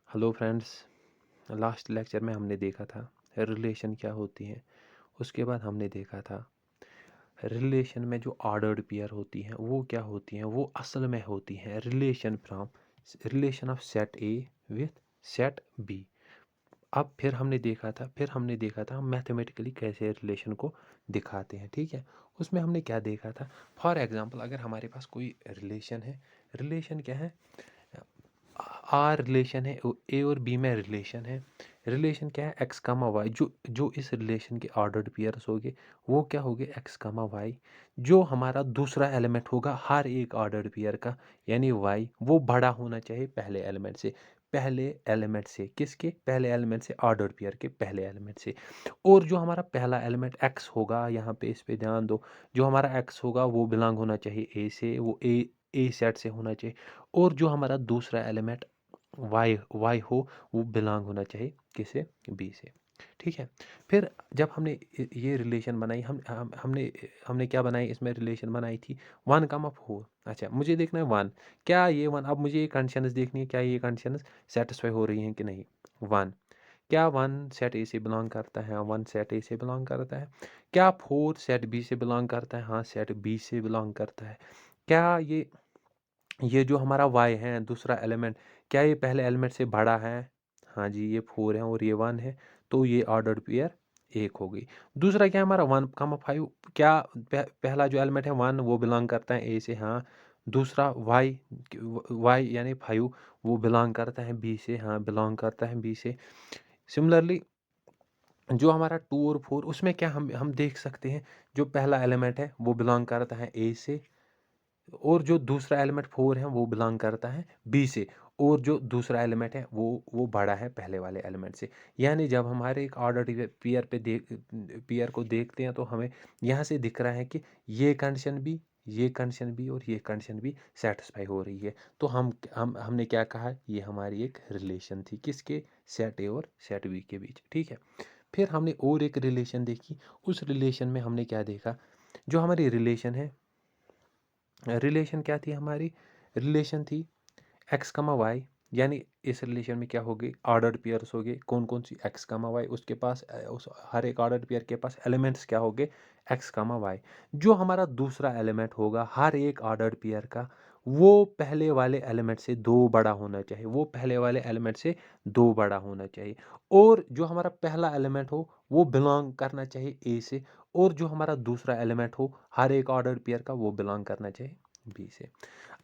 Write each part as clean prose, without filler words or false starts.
Hello friends. Last lecture में हमने देखा था रिलेशन क्या होती है। उसके बाद हमने देखा था रिलेशन में जो ऑर्डर्ड पेयर होती हैं वो क्या होती हैं। वो असल में होती हैं relation of set A with set B. अब फिर हमने देखा था हम मैथमेटिकली कैसे रिलेशन को दिखाते हैं। ठीक है, उसमें हमने क्या देखा था। फॉर एग्जांपल अगर हमारे पास कोई रिलेशन है, रिलेशन क्या है, आर रिलेशन है, ए और बी में रिलेशन है। रिलेशन क्या है, एक्स कामा वाई। जो जो इस रिलेशन के ऑर्डर्ड पेयर्स होंगे वो क्या होंगे, एक्स कामा वाई। जो हमारा दूसरा एलिमेंट होगा हर एक ऑर्डर्ड पेयर का, यानी वाई, वो बड़ा होना चाहिए पहले एलिमेंट से। पहले एलिमेंट से ऑर्डर्ड पेयर के पहले एलिमेंट से। और जो हमारा पहला एलिमेंट एक्स होगा, यहाँ पे इस पे ध्यान दो, जो हमारा एक्स होगा वो बिलोंग होना चाहिए ए से, वो ए सेट से होना चाहिए। और जो हमारा दूसरा एलिमेंट वाई वाई हो वो बिलोंग होना चाहिए किसे, बी से। ठीक है, फिर जब हमने ये रिलेशन बनाई, हमने क्या बनाई, इसमें रिलेशन बनाई थी 1,4। अच्छा, मुझे देखना है 1, क्या ये 1, अब मुझे ये कंडीशंस देखनी है, क्या ये कंडीशंस सेटिस्फाई हो रही हैं कि नहीं। 1, क्या 1 सेट ए से बिलोंग करता है, 1 सेट ए से बिलोंग करता है। क्या 4 सेट बी से बिलोंग करता है, हाँ सेट बी से बिलोंग करता है। क्या ये जो हमारा y है दूसरा एलिमेंट, क्या ये पहले एलिमेंट से बड़ा है, हाँ जी ये 4 है और ये 1 है, तो ये ऑर्डर्ड पेयर एक हो गई। दूसरा क्या है हमारा 1,5, क्या पहला जो एलिमेंट है 1 वो बिलोंग करता है ए से, हाँ। दूसरा y यानी 5 वो बिलोंग करता है बी से, हाँ बिलोंग करता है बी से। सिमिलरली जो हमारा 2 और 4, उसमें क्या हम देख सकते हैं, जो पहला एलिमेंट है वो बिलोंग करता है ए से, और जो दूसरा एलिमेंट 4 है वो बिलोंग करता है बी से। और जो दूसरा एलिमेंट है वो बड़ा है पहले वाले एलिमेंट से। यानी जब हमारे एक ऑर्डर पेयर को देखते हैं तो हमें यहाँ से दिख रहा है कि ये कंडीशन भी, ये कंडीशन भी और ये कंडीशन भी सेटिस्फाई हो रही है। तो हमने क्या कहा, ये हमारी एक रिलेशन थी किसके, सेट ए और सेट बी के बीच। ठीक है, फिर हमने और एक रिलेशन देखी। उस रिलेशन में हमने क्या देखा, जो हमारी रिलेशन क्या थी हमारी, रिलेशन थी एक्स कमा वाई। यानी इस रिलेशन में क्या होगी, ऑर्डर्ड पेयर्स होंगे, कौन कौन सी, एक्स कमा वाई। उसके पास उस हर एक ऑर्डर्ड पेयर के पास एलिमेंट्स क्या होंगे, एक्स कमा वाई। जो हमारा दूसरा एलिमेंट होगा हर एक ऑर्डर्ड पेयर का, वो पहले वाले एलिमेंट से दो बड़ा होना चाहिए, वो पहले वाले एलिमेंट से दो बड़ा होना चाहिए। और जो हमारा पहला एलिमेंट हो वो बिलोंग करना चाहिए ए से, और जो हमारा दूसरा एलिमेंट हो हर एक ऑर्डर्ड पेयर का वो बिलोंग करना चाहिए बी से।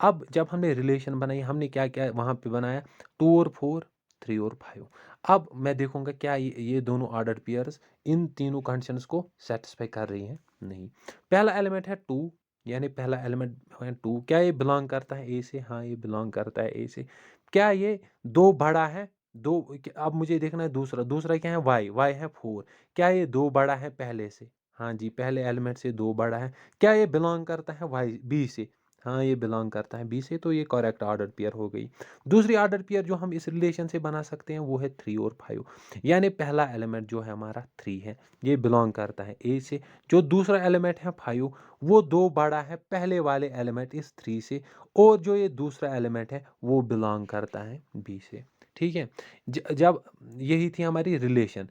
अब जब हमने रिलेशन बनाई, हमने क्या क्या वहाँ पे बनाया, 2 और 4, 3 और 5। अब मैं देखूंगा क्या ये दोनों ऑर्डर पेयर्स इन तीनों कंडीशंस को सेटिस्फाई कर रही हैं, नहीं। पहला एलिमेंट है 2, यानी पहला एलिमेंट है 2, क्या ये बिलोंग करता है ए से, हाँ ये बिलोंग करता है ए से। क्या ये दो बड़ा है, दो, अब मुझे देखना है दूसरा, दूसरा क्या है, वाई है 4, क्या ये दो बड़ा है पहले से, हाँ जी पहले एलिमेंट से दो बड़ा है। क्या ये बिलोंग करता है वाई बी से, हाँ ये बिलोंग करता है बी से, तो ये करेक्ट ऑर्डर पेयर हो गई। दूसरी ऑर्डर पेयर जो हम इस रिलेशन से बना सकते हैं वो है 3 और 5। यानी पहला एलिमेंट जो है हमारा 3 है, ये बिलोंग करता है ए से। जो दूसरा एलिमेंट है 5, वो दो बड़ा है पहले वाले एलिमेंट इस 3 से। और जो ये दूसरा एलिमेंट है वो बिलोंग करता है बी से। ठीक है, जब यही थी हमारी रिलेशन,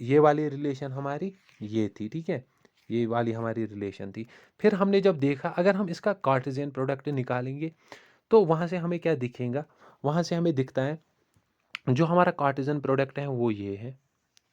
ये वाली रिलेशन हमारी ये थी। ठीक है, ये वाली हमारी रिलेशन थी। फिर हमने जब देखा अगर हम इसका कार्टेशियन प्रोडक्ट निकालेंगे तो वहाँ से हमें क्या दिखेगा, वहाँ से हमें दिखता है जो हमारा कार्टेशियन प्रोडक्ट है वो ये है।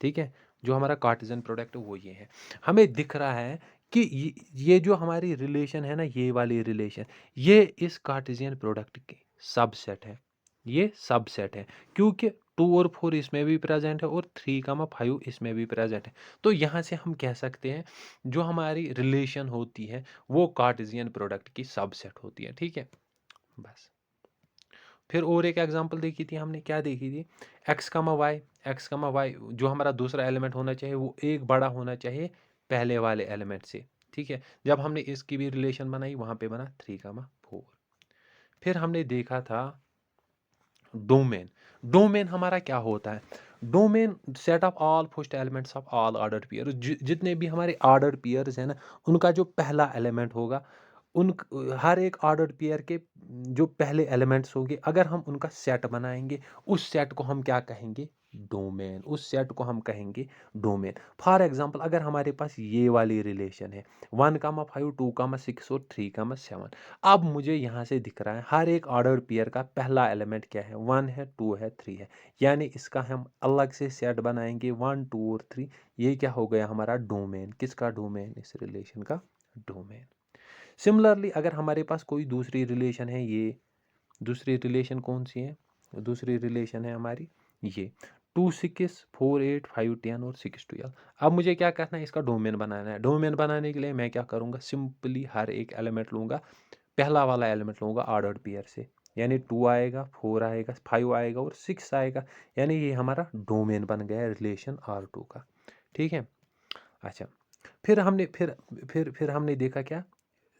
ठीक है, जो हमारा कार्टेशियन प्रोडक्ट है वो ये है। हमें दिख रहा है कि ये जो हमारी रिलेशन है ना, ये वाली रिलेशन, ये इस कार्टेशियन प्रोडक्ट के सबसेट है, ये सबसेट है। क्योंकि 2 और 4 इसमें भी प्रेजेंट है और 3,5 इसमें भी प्रेजेंट है। तो यहाँ से हम कह सकते हैं जो हमारी रिलेशन होती है वो कार्टेशियन प्रोडक्ट की सबसेट होती है। ठीक है, बस। फिर और एक एग्जांपल देखी थी हमने, क्या देखी थी, एक्स कमा वाई जो हमारा दूसरा एलिमेंट होना चाहिए वो एक बड़ा होना चाहिए पहले वाले एलिमेंट से। ठीक है, जब हमने इसकी भी रिलेशन बनाई वहाँ पे बना 3,4। फिर हमने देखा था डोमेन। डोमेन हमारा क्या होता है, domain set of all first elements of all order pair. जितने भी हमारे ऑर्डर पेयर्स हैं ना, उनका जो पहला एलिमेंट होगा उन हर एक ऑर्डर्ड पेयर के जो पहले एलिमेंट्स होंगे, अगर हम उनका सेट बनाएंगे, उस सेट को हम क्या कहेंगे? डोमेन। उस सेट को हम कहेंगे डोमेन। फॉर एग्जांपल, अगर हमारे पास ये वाली रिलेशन है 1,5, 2,6 और 3,7। अब मुझे यहाँ से दिख रहा है हर एक ऑर्डर्ड पेयर का पहला एलिमेंट क्या है? 1 है, 2 है, 3 है। यानी इसका हम अलग से सेट बनाएंगे 1, 2 और 3। ये क्या हो गया हमारा? डोमेन। किसका डोमेन? इस रिलेशन का डोमेन। सिमिलरली अगर हमारे पास कोई दूसरी रिलेशन है, ये दूसरी रिलेशन कौन सी है? दूसरी रिलेशन है हमारी ये 2, 6, 4, 8, 5, 10 और 6, 12। अब मुझे क्या करना है? इसका डोमेन बनाना है। डोमेन बनाने के लिए मैं क्या करूँगा? सिंपली हर एक एलिमेंट लूँगा, पहला वाला एलिमेंट लूँगा ऑर्डर्ड पेयर से, यानी 2 आएगा, 4 आएगा, 5 आएगा और 6 आएगा। यानी ये हमारा डोमेन बन गया रिलेशन R2 का। ठीक है। अच्छा, फिर हमने देखा क्या?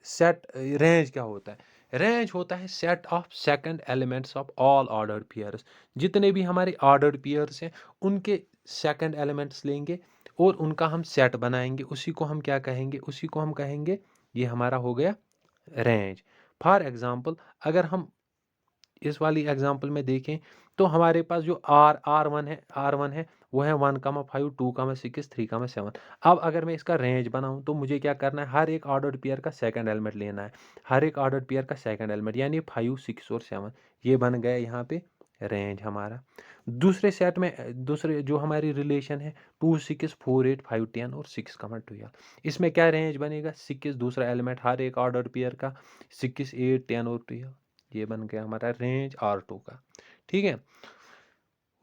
सेट रेंज क्या होता है? रेंज होता है set of second elements of all ordered pairs. जितने भी हमारे ऑर्डर्ड पेयर्स हैं, उनके सेकंड एलिमेंट्स लेंगे और उनका हम सेट बनाएंगे। उसी को हम क्या कहेंगे? उसी को हम कहेंगे, ये हमारा हो गया रेंज। फॉर एग्जांपल, अगर हम इस वाली एग्जांपल में देखें तो हमारे पास जो आर वन है वो है 1,5, 2,6, 3,7। अब अगर मैं इसका रेंज बनाऊं तो मुझे क्या करना है? हर एक ऑर्डर्ड पेयर का सेकंड एलिमेंट लेना है। हर एक ऑर्डर्ड पेयर का सेकंड एलिमेंट यानी 5, 6 और 7। ये बन गया यहाँ पे रेंज हमारा। दूसरे सेट में दूसरे जो हमारी रिलेशन है 2, 6, 4, 8, 5, 10 और 6,12। इसमें क्या रेंज बनेगा? 6 दूसरा एलिमेंट हर एक ऑर्डर्ड पेयर का, 6, 8, 10 और 12। ये बन गया हमारा रेंज R2 का। ठीक है।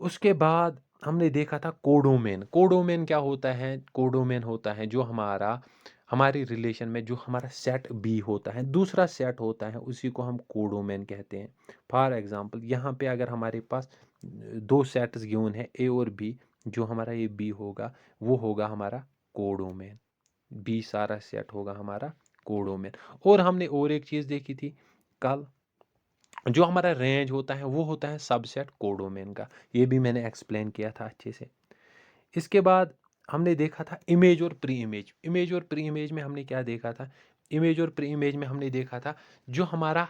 उसके बाद हमने देखा था कोडोमेन। कोडोमेन क्या होता है? कोडोमेन होता है जो हमारी रिलेशन में जो हमारा सेट बी होता है, दूसरा सेट होता है, उसी को हम कोडोमेन कहते हैं। फॉर एग्जांपल, यहाँ पे अगर हमारे पास दो सेट्स गिवन है ए और बी, जो हमारा ये बी होगा वो होगा हमारा कोडोमेन। बी सारा सेट होगा हमारा कोडोमेन। और हमने और एक चीज़ देखी थी कल, जो हमारा रेंज होता है वो होता है सबसेट कोडोमेन का। ये भी मैंने एक्सप्लेन किया था अच्छे से। इसके बाद हमने देखा था इमेज और प्री इमेज। इमेज और प्री इमेज में हमने क्या देखा था? इमेज और प्री इमेज में हमने देखा था जो हमारा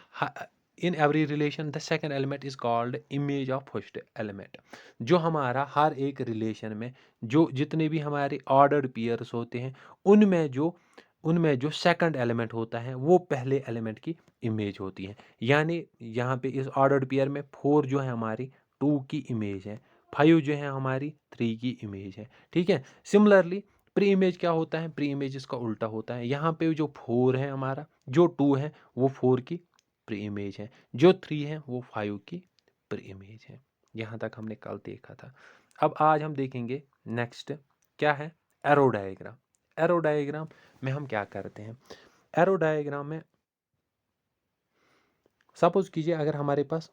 in every relation the second element is called image of first element. जो हमारा हर एक रिलेशन में जो जितने भी हमारे ऑर्डर्ड पेयर्स होते हैं, उनमें जो सेकंड एलिमेंट होता है वो पहले एलिमेंट की इमेज होती है। यानी यहाँ पे इस ऑर्डर्ड पेयर में 4 जो है हमारी 2 की इमेज है, 5 जो है हमारी 3 की इमेज है। ठीक है। सिमिलरली प्री इमेज क्या होता है? प्री इमेज इसका उल्टा होता है। यहाँ पे जो 4 है हमारा, जो 2 है वो 4 की प्री इमेज है, जो 3 है वो 5 की प्री इमेज है। यहाँ तक हमने कल देखा था। अब आज हम देखेंगे नेक्स्ट क्या है? Arrow diagram. एरो डायग्राम में हम क्या करते हैं? एरो डायग्राम में सपोज कीजिए अगर हमारे पास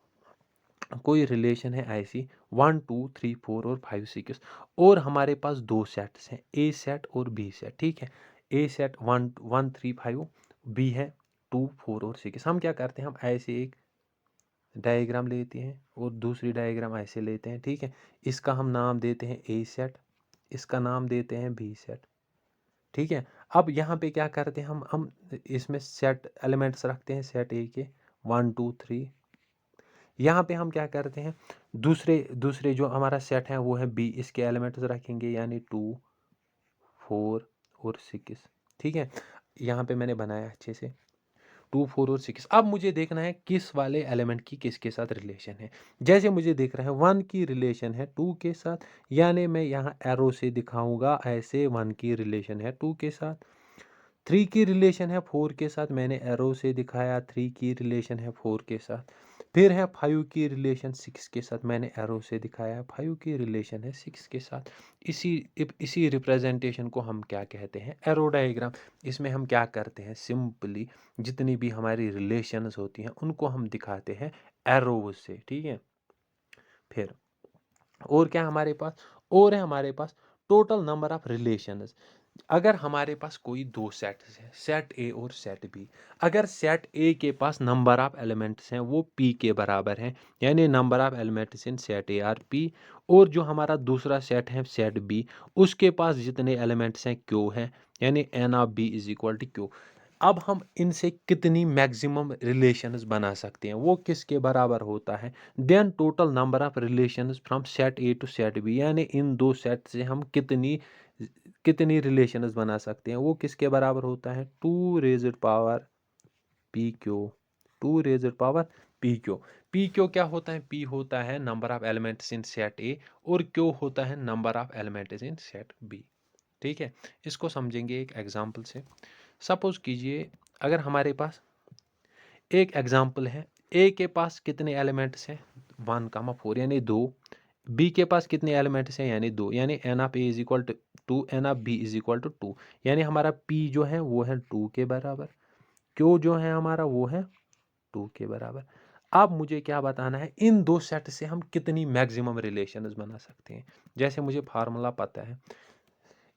कोई रिलेशन है ऐसी 1, 2, 3, 4 और 5, 6, और हमारे पास दो सेट्स हैं, ए सेट और बी सेट। ठीक है। ए सेट 1, 1, 3, 5, बी है 2, 4 और 6। हम क्या करते हैं? हम ऐसे एक डायग्राम लेते हैं और दूसरी डायग्राम ऐसे लेते हैं। ठीक है। इसका हम नाम देते हैं ए सेट, इसका नाम देते हैं बी सेट। ठीक है। अब यहाँ पे क्या करते हैं? हम इसमें सेट एलिमेंट्स रखते हैं सेट ए के 1, 2, 3। यहाँ पे हम क्या करते हैं? दूसरे दूसरे जो हमारा सेट है वो है बी, इसके एलिमेंट्स रखेंगे यानी 2, 4 और 6। ठीक है। यहाँ पे मैंने बनाया अच्छे से 2, 4 और 6। अब मुझे देखना है किस वाले एलिमेंट की किसके साथ रिलेशन है। जैसे मुझे देख रहा है 1 की रिलेशन है 2 के साथ, यानी मैं यहाँ एरो से दिखाऊंगा ऐसे 1 की रिलेशन है 2 के साथ। 3 की रिलेशन है 4 के साथ, मैंने एरो से दिखाया 3 की रिलेशन है 4 के साथ। फिर है 5 की रिलेशन 6 के साथ, मैंने एरो से दिखाया 5 की रिलेशन है 6 के साथ। इसी इसी रिप्रेजेंटेशन को हम क्या कहते हैं? Arrow diagram. इसमें हम क्या करते हैं? सिंपली जितनी भी हमारी रिलेशंस होती हैं उनको हम दिखाते हैं एरोज से। ठीक है। फिर और क्या हमारे पास? और है हमारे पास टोटल नंबर ऑफ रिलेशंस। अगर हमारे पास कोई दो सेट्स हैं, सेट ए और सेट बी, अगर सेट ए के पास नंबर ऑफ एलिमेंट्स हैं वो पी के बराबर हैं, यानी number of elements in set A R P, और जो हमारा दूसरा सेट है सेट बी, उसके पास जितने एलिमेंट्स हैं क्यू हैं, यानी n of B is equal to Q. अब हम इनसे कितनी मैक्सिमम रिलेशंस बना सकते हैं, वो किसके बराबर होता है, then total number of relations from set A to set B, यानी इन दो सेट से हम कितनी कितनी रिलेशंस बना सकते हैं, वो किसके बराबर होता है, 2 raised power p q, 2 raised power p q. P q क्या होता है, पी होता है number of elements in set A और क्यू होता है number of elements in set B. ठीक है, इसको समझेंगे एक एग्जांपल से। सपोज कीजिए अगर हमारे पास एक एग्जांपल है, ए के पास कितने एलिमेंट्स हैं, 1,4 यानी 2, बी के पास कितने एलिमेंट्स हैं यानी 2, यानी n of A is equal to 2, n of B is equal to 2, यानी हमारा पी जो है वो है 2 के बराबर, क्यू जो है हमारा वो है 2 के बराबर। अब मुझे क्या बताना है, इन दो सेट से हम कितनी मैक्सिमम रिलेशंस बना सकते हैं। जैसे मुझे फार्मूला पता है,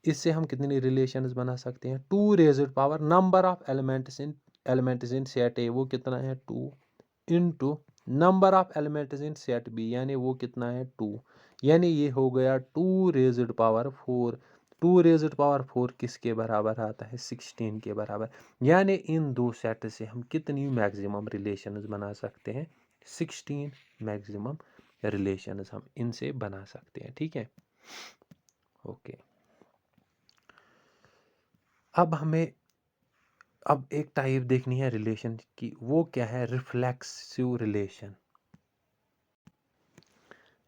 इससे हम कितनी रिलेशंस बना सकते हैं, 2 raised power number of elements in set A वो कितना है 2 into number of elements in set B, यानी वो कितना है 2, यानी ये हो गया 2 रेज़ड पावर 4। 2 रेज़ड पावर 4 किसके बराबर आता है, 16 के बराबर। यानी इन दो सेट से हम कितनी मैक्सिमम रिलेशंस बना सकते हैं, 16 मैक्सिमम रिलेशंस हम इनसे बना सकते हैं। ठीक है, ओके। अब हमें अब एक टाइप देखनी है रिलेशन की, वो क्या है, रिफ्लेक्सिव रिलेशन।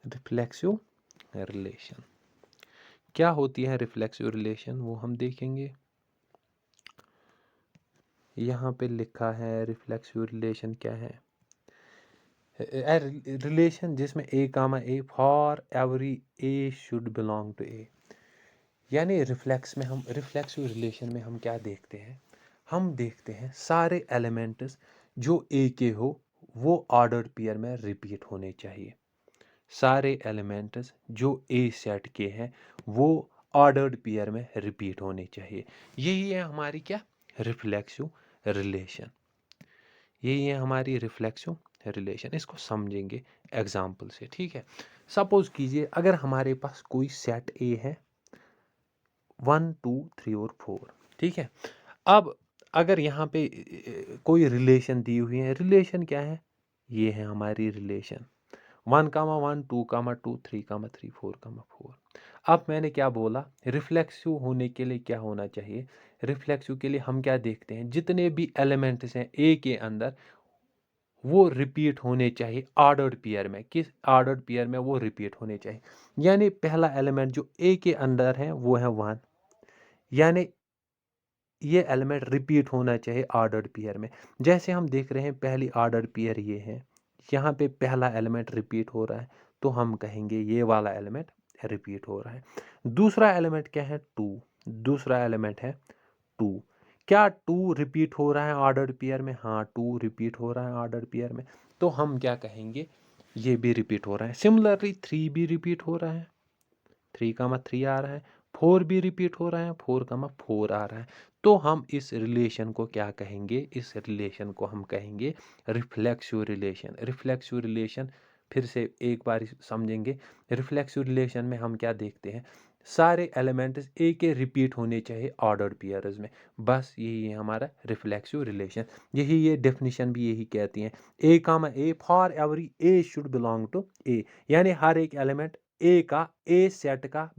रिफ्लेक्सिव रिलेशन क्या होती है, रिफ्लेक्सिव रिलेशन वो हम देखेंगे। यहाँ पे लिखा है रिफ्लेक्सिव रिलेशन क्या है, रिलेशन जिसमें a comma a for every a should belong to a. यानी रिफ्लेक्सिव रिलेशन में हम क्या देखते हैं, हम देखते हैं सारे एलिमेंट्स जो ए के हो वो ऑर्डर्ड पेयर में रिपीट होने चाहिए। सारे एलिमेंट्स जो ए सेट के हैं वो ऑर्डर्ड पेयर में रिपीट होने चाहिए। यही है हमारी क्या, रिफ्लेक्सिव रिलेशन। यही है हमारी रिफ्लेक्सिव रिलेशन। इसको समझेंगे एग्जाम्पल से। ठीक है, सपोज कीजिए अगर हमारे पास कोई सेट ए है 1 2 3 और 4। ठीक है, अब अगर यहाँ पे कोई रिलेशन दी हुई है, रिलेशन क्या है, ये है हमारी रिलेशन 1,1 2,2 3,3 4,4। अब मैंने क्या बोला, रिफ्लेक्सिव होने के लिए क्या होना चाहिए, रिफ्लेक्सिव के लिए हम क्या देखते हैं, जितने भी एलिमेंट्स हैं ए के अंदर वो रिपीट होने चाहिए ऑर्डर्ड पेयर में। किस ऑर्डर्ड पेयर में वो रिपीट होने चाहिए, यानी पहला एलिमेंट जो ए के अंदर है वो है 1, यानी ये एलिमेंट रिपीट होना चाहिए ऑर्डर्ड पेयर में। जैसे हम देख रहे हैं पहली ऑर्डर्ड पेयर ये है, यहाँ पे पहला एलिमेंट रिपीट हो रहा है तो हम कहेंगे ये वाला एलिमेंट रिपीट हो रहा है। दूसरा एलिमेंट क्या है, 2। दूसरा एलिमेंट है 2। क्या 2 रिपीट हो रहा है ऑर्डर्ड पेयर में, हाँ 2 रिपीट हो रहा है ऑर्डर्ड पेयर में, तो हम क्या कहेंगे, ये भी रिपीट हो रहा है। सिमिलरली 3 भी रिपीट हो रहा है, 3,3 आ रहा है, 4 भी रिपीट हो रहा है, 4,4 आ रहा है। तो हम इस रिलेशन को क्या कहेंगे, इस रिलेशन को हम कहेंगे रिफ्लेक्सिव रिलेशन। रिफ्लेक्सिव रिलेशन फिर से एक बार समझेंगे। रिफ्लेक्सिव रिलेशन में हम क्या देखते हैं, सारे एलिमेंट्स ए के रिपीट होने चाहिए ऑर्डर्ड पेयर्स में, बस यही है हमारा रिफ्लेक्सिव रिलेशन। यही ये डेफिनेशन भी यही कहती है, a comma a for every a should belong to a, यानी हर एक एलिमेंट ए का, ए सेट का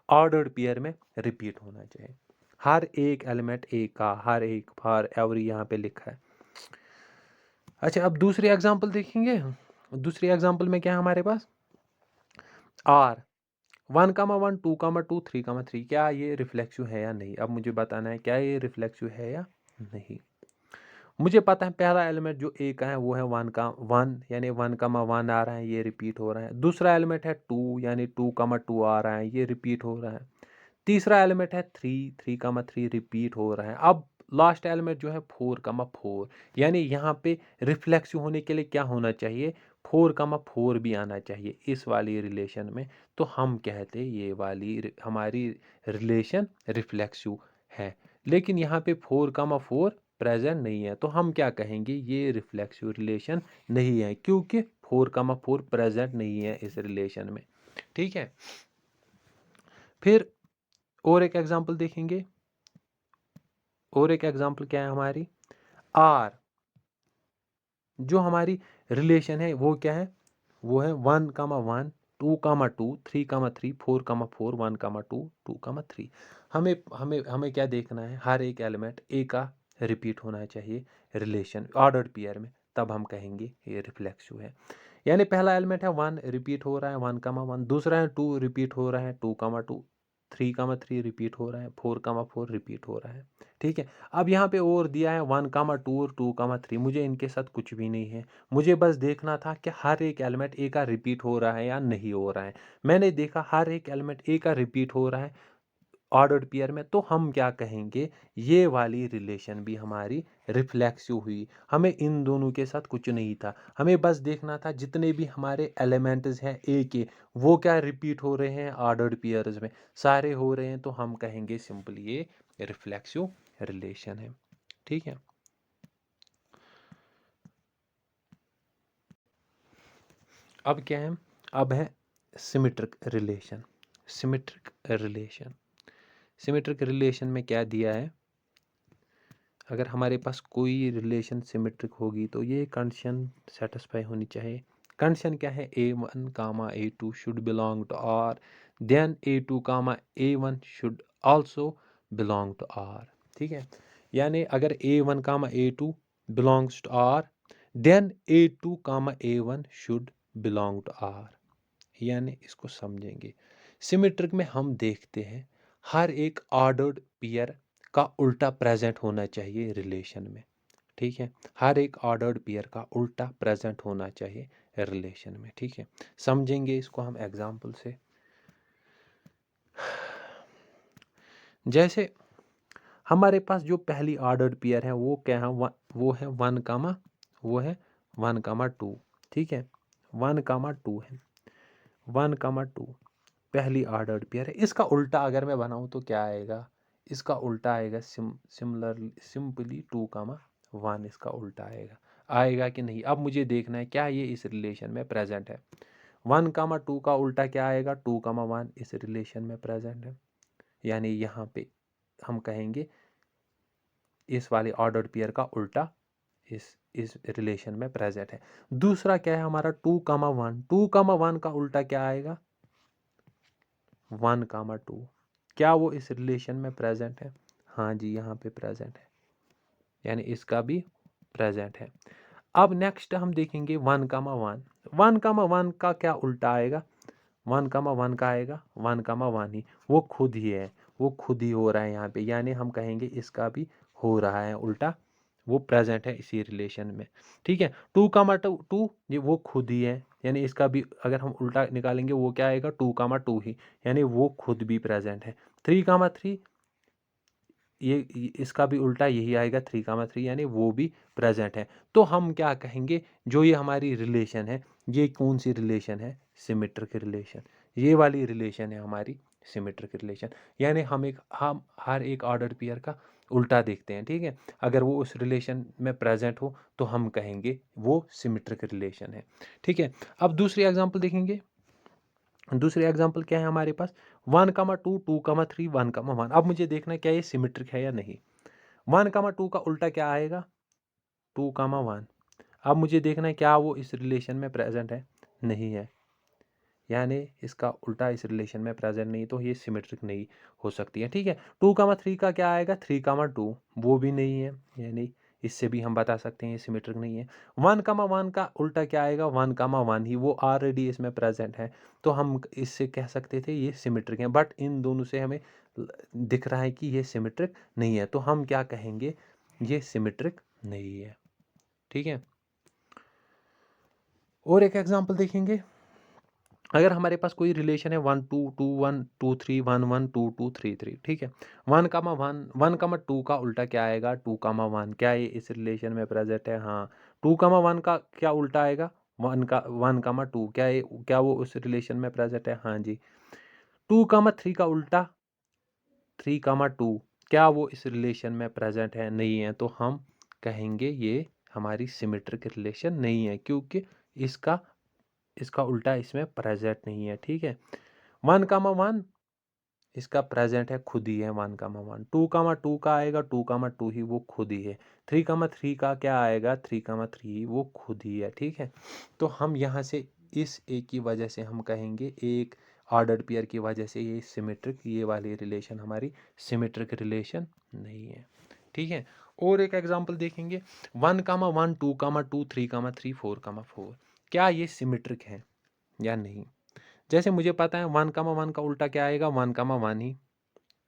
ऑर्डर्ड पेयर में रिपीट होना चाहिए। हर एक एलिमेंट ए का, हर एक, फॉर एवरी यहाँ पे लिखा है। अच्छा, अब दूसरी एग्जांपल देखेंगे। दूसरी एग्जांपल में क्या है हमारे पास, आर 1,1 2,2 3,3, क्या ये रिफ्लेक्सिव है या नहीं। अब मुझे बताना है क्या ये रिफ्लेक्सिव है या नहीं। मुझे पता है पहला एलिमेंट जो ए का है वो है 1 यानी 1,1 आ रहा है, ये रिपीट हो रहा है। दूसरा एलिमेंट है 2 यानी 2,2 आ रहा है, ये रिपीट हो रहा है। तीसरा एलिमेंट है 3,3 रिपीट हो रहा है। अब लास्ट एलिमेंट जो है 4,4, यानी यहाँ पे रिफ्लेक्सिव होने के लिए क्या होना चाहिए, 4,4 भी आना चाहिए इस वाली रिलेशन में। तो हम कहते ये वाली हमारी रिलेशन रिफ्लेक्सिव है। लेकिन यहाँ पे 4,4 प्रेजेंट नहीं है, तो हम क्या कहेंगे, ये रिफ्लेक्सिव रिलेशन नहीं है, क्योंकि 4,4 प्रेजेंट नहीं है इस रिलेशन में। ठीक है, फिर और एक एग्जांपल देखेंगे। और एक एग्जांपल क्या है हमारी, आर, जो हमारी रिलेशन है वो क्या है, वो है 1,1, 2,2, 3,3, 4,4, 1,2, 2,3। हमें हमें हमें क्या देखना है, हर एक एलिमेंट ए का रिपीट होना चाहिए रिलेशन ऑर्डर्ड पेयर में, तब हम कहेंगे ये रिफ्लेक्सिव है। यानी पहला एलिमेंट है 1 रिपीट हो रहा है 1,1, दूसरा है 2 रिपीट हो रहा है 2,2, 3,3 रिपीट हो रहा है 4,4 रिपीट हो रहा है। ठीक है, अब यहाँ पे और दिया है 1,2 और 2,3, मुझे इनके साथ कुछ भी नहीं है, मुझे बस देखना था कि हर एक एलिमेंट ए का रिपीट हो रहा है या नहीं हो रहा है। मैंने देखा हर एक एलिमेंट ए का रिपीट हो रहा है ऑर्डर्ड पेयर में, तो हम क्या कहेंगे, ये वाली रिलेशन भी हमारी रिफ्लेक्सिव हुई। हमें इन दोनों के साथ कुछ नहीं था, हमें बस देखना था जितने भी हमारे एलिमेंट्स हैं ए के, वो क्या रिपीट हो रहे हैं ऑर्डर्ड पेयर्स में, सारे हो रहे हैं, तो हम कहेंगे सिंपली ये रिफ्लेक्सिव रिलेशन है। ठीक है, अब क्या है, अब है symmetric relation. Symmetric relation, symmetric relation में क्या दिया है, अगर हमारे पास कोई रिलेशन सिमेट्रिक होगी तो ये कंडीशन सेटिस्फाई होनी चाहिए। कंडीशन क्या है, A1 comma A2 should belong to R, then A2 comma A1 should also belong to R. ठीक है, यानी अगर A1 comma A2 belongs to R, then A2 comma A1 should belong to R. यानी इसको समझेंगे, symmetric में हम देखते हैं हर एक ऑर्डर्ड पेयर का उल्टा प्रेजेंट होना चाहिए रिलेशन में। ठीक है, हर एक ऑर्डर्ड पेयर का उल्टा प्रेजेंट होना चाहिए रिलेशन में। ठीक है, समझेंगे इसको हम एग्जांपल से। जैसे हमारे पास जो पहली ऑर्डर्ड पेयर है वो क्या है, वो है 1, वो है 1,2। ठीक है, 1,2 है, 1,2 पहली ऑर्डर्ड पेयर है। इसका उल्टा अगर मैं बनाऊं तो क्या आएगा, इसका उल्टा आएगा सिंपली 2,1, इसका उल्टा आएगा, आएगा कि नहीं। अब मुझे देखना है क्या ये इस रिलेशन में प्रेजेंट है। 1,2 का उल्टा क्या आएगा, 2,1 इस रिलेशन में प्रेजेंट है, यानी यहाँ पे हम कहेंगे इस वाले ऑर्डर्ड पेयर का उल्टा इस रिलेशन में प्रेजेंट है। दूसरा क्या है हमारा 2,1, 2,1 का उल्टा क्या आएगा, 1,2, क्या वो इस रिलेशन में प्रेजेंट है, हाँ जी यहाँ पे प्रेजेंट है, यानी इसका भी प्रेजेंट है। अब नेक्स्ट हम देखेंगे 1,1, 1,1 का क्या उल्टा आएगा, 1,1 का आएगा 1,1 ही, वो खुद ही है, वो खुद ही हो रहा है यहाँ पे, यानी हम कहेंगे इसका भी हो रहा है उल्टा, वो प्रेजेंट है इसी रिलेशन में। ठीक है, 2,2 ये वो खुद ही है, यानी इसका भी अगर हम उल्टा निकालेंगे वो क्या आएगा, 2,2 ही, यानी वो खुद भी प्रेजेंट है। 3,3 ये इसका भी उल्टा यही आएगा 3,3, यानी वो भी प्रेजेंट है। तो हम क्या कहेंगे, जो ये हमारी रिलेशन है, ये कौन सी रिलेशन है, सिमेट्रिक रिलेशन, ये वाली रिलेशन है हमारी सिमेट्रिक रिलेशन। यानी हम हर एक ऑर्डर पेयर का उल्टा देखते हैं। ठीक है, अगर वो उस रिलेशन में प्रेजेंट हो तो हम कहेंगे वो सिमेट्रिक रिलेशन है। ठीक है, अब दूसरी एग्जांपल देखेंगे। दूसरी एग्जांपल क्या है हमारे पास, 1,2, 2,3, 1,1। अब मुझे देखना है क्या ये सिमेट्रिक है या नहीं। 1,2 का उल्टा क्या आएगा, 2,1। अब मुझे देखना है क्या वो इस रिलेशन में प्रेजेंट है, नहीं है, यानी इसका उल्टा इस रिलेशन में प्रेजेंट नहीं, तो ये सिमेट्रिक नहीं हो सकती है। ठीक है, 2,3 का क्या आएगा, 3,2, वो भी नहीं है, यानी इससे भी हम बता सकते हैं ये सिमेट्रिक नहीं है। 1,1 का उल्टा क्या आएगा, 1,1 ही, वो ऑलरेडी इसमें प्रेजेंट है, तो हम इससे कह सकते थे ये सिमेट्रिक है। बट इन दोनों से हमें दिख रहा है कि ये सिमेट्रिक नहीं है, तो हम क्या कहेंगे, ये सिमेट्रिक नहीं है। ठीक है, और एक एग्जांपल देखेंगे। अगर हमारे पास कोई रिलेशन है 1,2, 2, 1, 2, 3, 1, 1, 2, 2, 3, 3। ठीक है, 1,1, 1,2 का उल्टा क्या आएगा, 2,1, क्या ये इस रिलेशन में प्रेजेंट है, हाँ। 2,1 का क्या उल्टा आएगा, 1,2, क्या वो उस रिलेशन में प्रेजेंट है, हाँ जी। 2,3 का उल्टा 3,2, क्या वो इस रिलेशन में प्रेजेंट है, नहीं है, तो हम कहेंगे ये हमारी सिमेट्रिक रिलेशन नहीं है, क्योंकि इसका इसका उल्टा इसमें प्रेजेंट नहीं है। ठीक है, 1,1 इसका प्रेजेंट है खुद ही है 1,1, 2,2 का आएगा 2,2 ही वो खुद ही है, 3,3 का क्या आएगा 3,3 वो खुद ही है। ठीक है, तो हम यहाँ से इस ए की वजह से हम कहेंगे एक ऑर्डर्ड पेयर की वजह से ये सिमेट्रिक, ये वाली रिलेशन हमारी सिमेट्रिक रिलेशन नहीं है। ठीक है, और एक एग्जांपल देखेंगे 1,1, 2,2, 3,3, 4,4, क्या ये सिमेट्रिक है या नहीं। जैसे मुझे पता है 1,1 का उल्टा क्या आएगा 1,1 ही,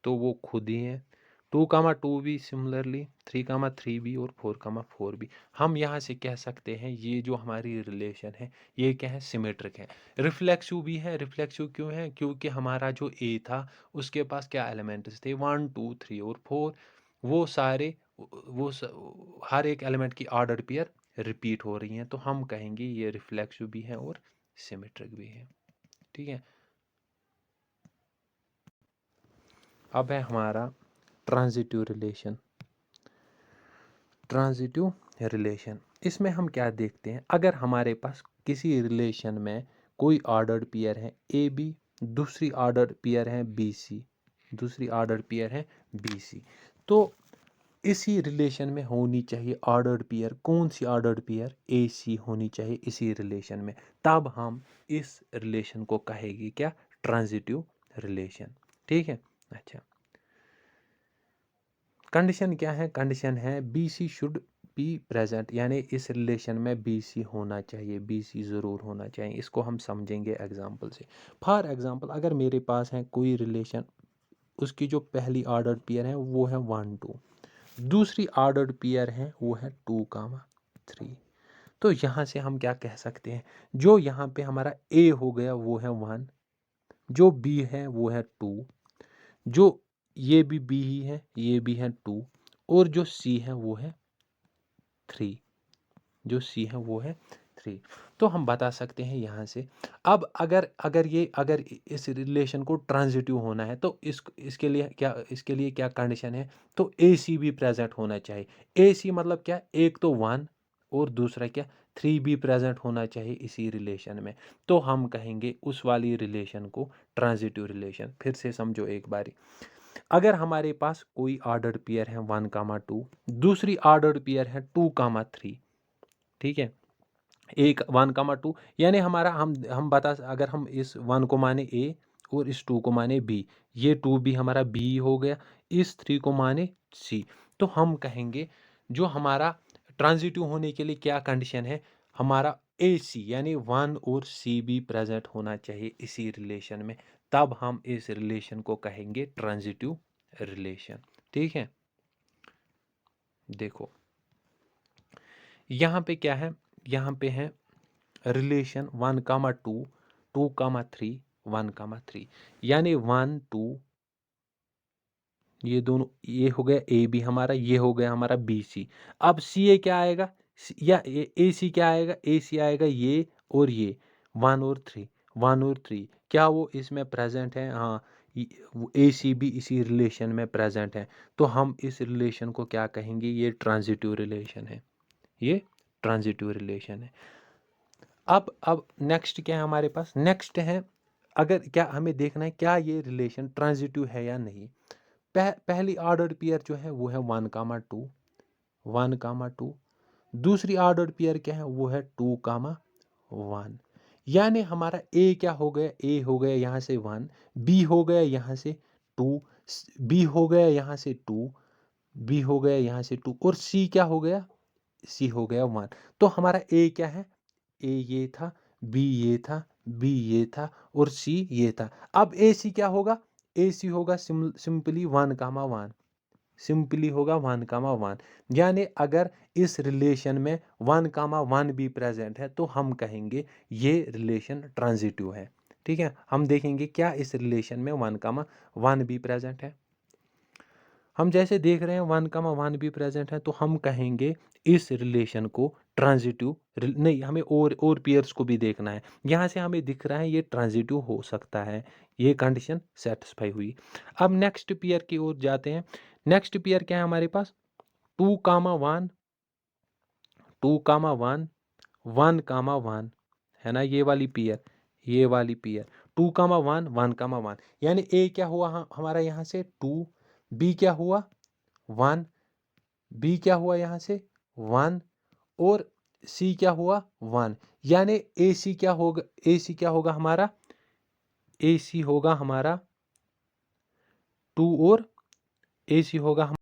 तो वो खुद ही है। 2,2 भी सिमिलरली, 3,3 भी और 4,4 भी। हम यहाँ से कह सकते हैं ये जो हमारी रिलेशन है ये क्या है सिमेट्रिक है। रिफ्लेक्सिव भी है, रिफ्लेक्सिव क्यों है, क्योंकि हमारा जो ए था उसके पास क्या एलिमेंट्स थे 1, 2, 3 और 4, वो सारे हर एक एलिमेंट की ऑर्डर पेयर रिपीट हो रही हैं, तो हम कहेंगे ये रिफ्लेक्सिव भी है और सिमेट्रिक भी है। ठीक है, अब है हमारा ट्रांजिटिव रिलेशन। ट्रांजिटिव रिलेशन, इसमें हम क्या देखते हैं, अगर हमारे पास किसी रिलेशन में कोई ऑर्डर्ड पेयर है ए बी, दूसरी ऑर्डर्ड पेयर है बी सी, दूसरी ऑर्डर्ड पेयर है बी सी, तो इसी रिलेशन में होनी चाहिए ऑर्डर्ड पेयर, कौन सी ऑर्डर्ड पेयर ए सी होनी चाहिए इसी रिलेशन में, तब हम इस रिलेशन को कहेंगे क्या ट्रांजिटिव रिलेशन। ठीक है, अच्छा कंडीशन क्या है, कंडीशन है B C should be present, यानी इस रिलेशन में बी सी होना चाहिए, बी सी ज़रूर होना चाहिए। इसको हम समझेंगे एग्जांपल से। फॉर एग्जांपल अगर मेरे पास है कोई रिलेशन, उसकी जो पहली ऑर्डर्ड पेयर है वो है 1, 2, दूसरी ऑर्डर्ड पेयर है वो है 2,3, तो यहाँ से हम क्या कह सकते हैं, जो यहाँ पे हमारा ए हो गया वो है 1, जो बी है वो है 2, जो ये भी बी ही है, ये भी है 2, और जो सी है वो है 3, जो सी है वो है 3, तो हम बता सकते हैं यहाँ से। अब अगर अगर इस रिलेशन को ट्रांजिटिव होना है तो इसके लिए क्या कंडीशन है, तो ए सी भी प्रेजेंट होना चाहिए। ए सी मतलब क्या, एक तो 1 और दूसरा क्या 3 भी प्रेजेंट होना चाहिए इसी रिलेशन में, तो हम कहेंगे उस वाली रिलेशन को ट्रांजिटिव रिलेशन। फिर से समझो एक बारी, अगर हमारे पास कोई ऑर्डर्ड पेयर है 1,2, दूसरी ऑर्डर्ड पेयर है 2,3, ठीक है, एक 1,2, यानी हमारा हम बता, अगर हम इस 1 को माने ए और इस 2 को माने बी, ये 2 भी हमारा बी हो गया, इस 3 को माने सी, तो हम कहेंगे जो हमारा ट्रांजिटिव होने के लिए क्या कंडीशन है, हमारा ए सी यानी 1 और सी भी प्रेजेंट होना चाहिए इसी रिलेशन में, तब हम इस रिलेशन को कहेंगे ट्रांजिटिव रिलेशन। ठीक है, देखो यहाँ पे क्या है, यहाँ पे है रिलेशन 1,2, 2,3, 1,3, यानी 1, 2, ये दोनों, ये हो गया ए बी हमारा, ये हो गया हमारा बी सी। अब सी ए क्या आएगा, या ए सी क्या आएगा, ए सी आएगा ये और ये 1 और 3, 1 और 3, क्या वो इसमें प्रेजेंट है, हाँ ए सी भी इसी रिलेशन में प्रेजेंट है, तो हम इस रिलेशन को क्या कहेंगे, ये ट्रांजिटिव रिलेशन है, ये ट्रांजिटिव रिलेशन है। अब नेक्स्ट क्या है हमारे पास, नेक्स्ट है अगर क्या हमें देखना है क्या ये रिलेशन ट्रांजिटिव है या नहीं। पहली ऑर्डर्ड पेयर जो है वो है 1,2, 1,2, दूसरी ऑर्डर्ड पेयर क्या है वो है 2,1, यानी हमारा ए क्या हो गया, ए हो गया यहाँ से 1, बी हो गया यहाँ से 2, बी हो गया यहाँ से 2, बी हो गया यहाँ से 2, और सी क्या हो गया, सी हो गया 1, तो हमारा ए क्या है, ए ये था, बी ये था, बी ये था और सी ये था। अब ए सी क्या होगा, ए सी होगा सिंपली 1,1, सिंपली होगा 1,1, यानी अगर इस रिलेशन में 1,1 भी प्रेजेंट है तो हम कहेंगे ये रिलेशन ट्रांजिटिव है। ठीक है, हम देखेंगे क्या इस रिलेशन में 1,1 भी प्रेजेंट है। हम जैसे देख रहे हैं 1,1 भी प्रेजेंट है, तो हम कहेंगे इस रिलेशन को ट्रांजिटिव नहीं, हमें और पेयर्स को भी देखना है। यहाँ से हमें दिख रहा है ये ट्रांजिटिव हो सकता है, ये कंडीशन सेटिस्फाई हुई। अब नेक्स्ट पेयर की ओर जाते हैं। नेक्स्ट पेयर क्या है हमारे पास, 2,1, 2,1, 1,1 है ना, ये वाली पेयर, ये वाली पेयर 2,1 1,1 यानी ए क्या हुआ हमारा यहाँ से 2, बी क्या हुआ 1, बी क्या हुआ यहाँ से 1 और सी क्या हुआ 1। यानी ए सी क्या होगा, ए सी क्या होगा हमारा, ए सी होगा हमारा 2 और ए सी होगा